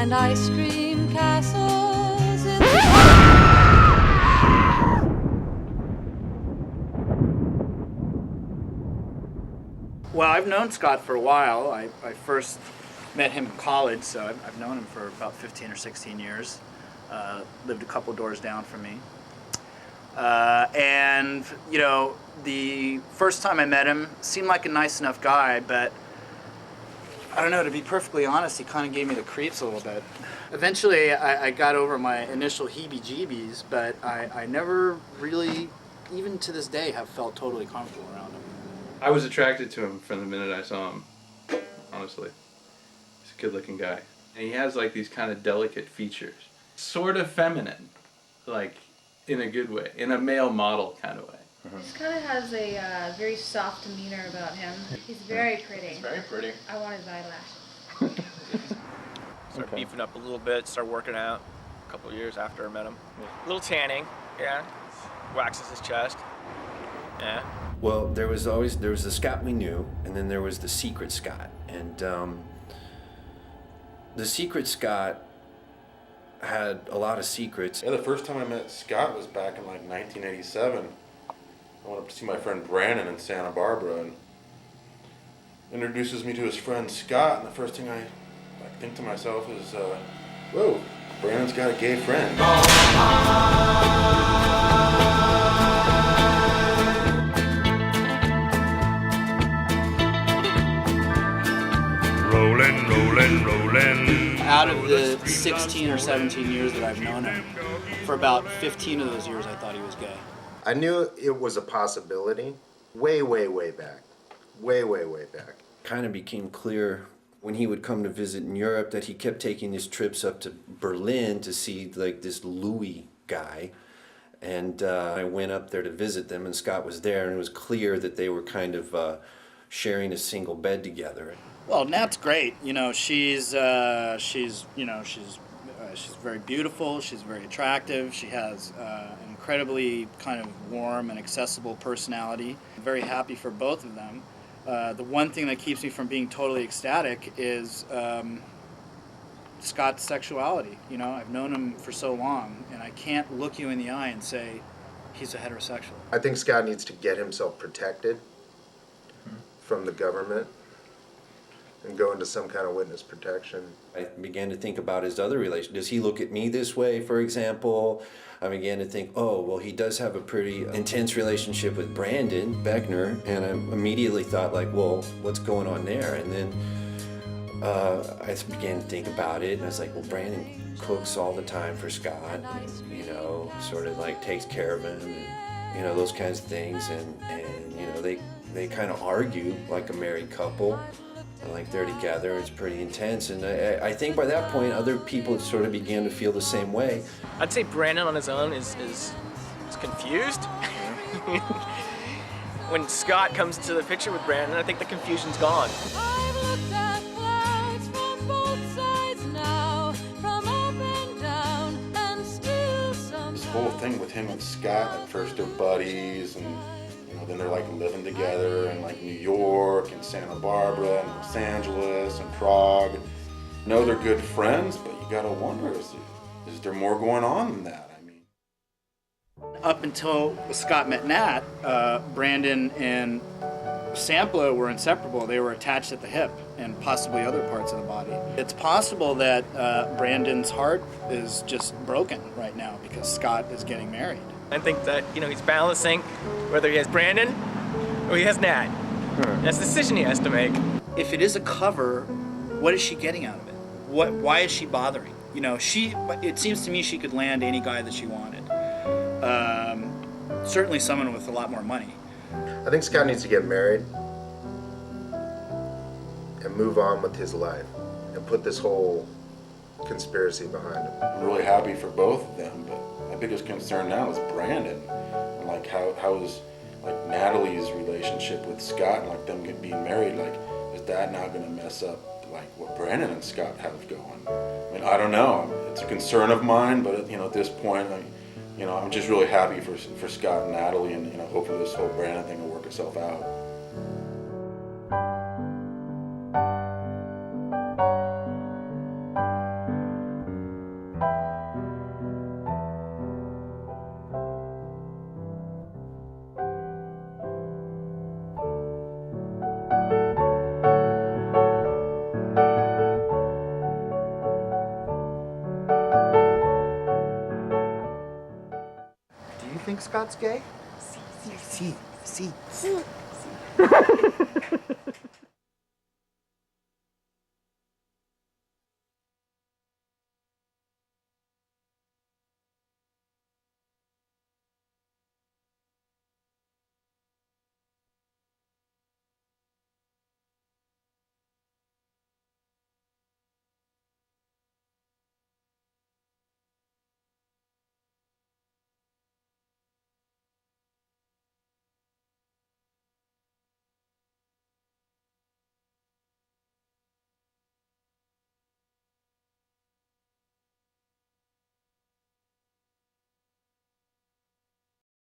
and ice cream castles in Well, I've known Scott for a while. I first met him in college, so I've known him for about 15 or 16 years. Lived a couple doors down from me. And, you know, the first time I met him, seemed like a nice enough guy, but I don't know, to be perfectly honest, he kind of gave me the creeps a little bit. Eventually, I got over my initial heebie-jeebies, but I never really, even to this day, have felt totally comfortable around him. I was attracted to him from the minute I saw him, honestly. He's a good-looking guy. And he has, like, these kind of delicate features. Sort of feminine, like, in a good way, in a male model kind of way. He just kind of has a very soft demeanor about him. He's very pretty. He's very pretty. I want his eyelashes. Started beefing up a little bit, started working out a couple of years after I met him. A little tanning, yeah. Waxes his chest, yeah. Well, there was the Scott we knew, and then there was the secret Scott. And the secret Scott had a lot of secrets. Yeah, the first time I met Scott was back in like 1987. I went up to see my friend Brandon in Santa Barbara, and introduces me to his friend Scott, and the first thing I think to myself is, whoa, Brandon's got a gay friend. Rolling, rolling, rolling. Out of the 16 or 17 years that I've known him, for about 15 of those years I thought he was gay. I knew it was a possibility way, way, way back. Way, way, way back. Kind of became clear when he would come to visit in Europe that he kept taking his trips up to Berlin to see like this Louis guy. And I went up there to visit them, and Scott was there, and it was clear that they were kind of sharing a single bed together. Well, Nat's great. You know, she's very beautiful. She's very attractive. She has an incredibly kind of warm and accessible personality. I'm very happy for both of them. The one thing that keeps me from being totally ecstatic is Scott's sexuality. You know, I've known him for so long, and I can't look you in the eye and say he's a heterosexual. I think Scott needs to get himself protected from the government and go into some kind of witness protection. I began to think about his other relation. Does he look at me this way, for example? I began to think, oh, well, he does have a pretty intense relationship with Brandon Beckner, and I immediately thought, like, well, what's going on there? And then I began to think about it, and I was like, well, Brandon cooks all the time for Scott, and, you know, sort of like takes care of him, and, you know, those kinds of things, and you know, they kind of argue like a married couple. Like they're together, it's pretty intense, and I think by that point other people sort of began to feel the same way. I'd say Brandon on his own is confused. When Scott comes to the picture with Brandon, I think the confusion's gone. I've looked at clouds from both sides now, from up and down, and still some. This whole thing with him and Scott, at first they're buddies, and then they're like living together in like New York and Santa Barbara and Los Angeles and Prague. I know they're good friends, but you gotta wonder, is there more going on than that? I mean, Up until Scott met Nat, Brandon and Sampla were inseparable. They were attached at the hip and possibly other parts of the body. It's possible that Brandon's heart is just broken right now because Scott is getting married. I think that, you know, he's balancing whether he has Brandon or he has Nat. That's a decision he has to make. If it is a cover, what is she getting out of it? Why is she bothering? You know, it seems to me she could land any guy that she wanted. Certainly someone with a lot more money. I think Scott needs to get married and move on with his life and put this whole conspiracy behind him. I'm really happy for both of them, but my biggest concern now is Brandon, and like how is like Natalie's relationship with Scott and like them being married, like is that now going to mess up like what Brandon and Scott have going? I mean, I don't know. It's a concern of mine, but you know, at this point, I'm just really happy for Scott and Natalie, and you know, hopefully this whole Brandon thing will work itself out. think Scott's gay? See.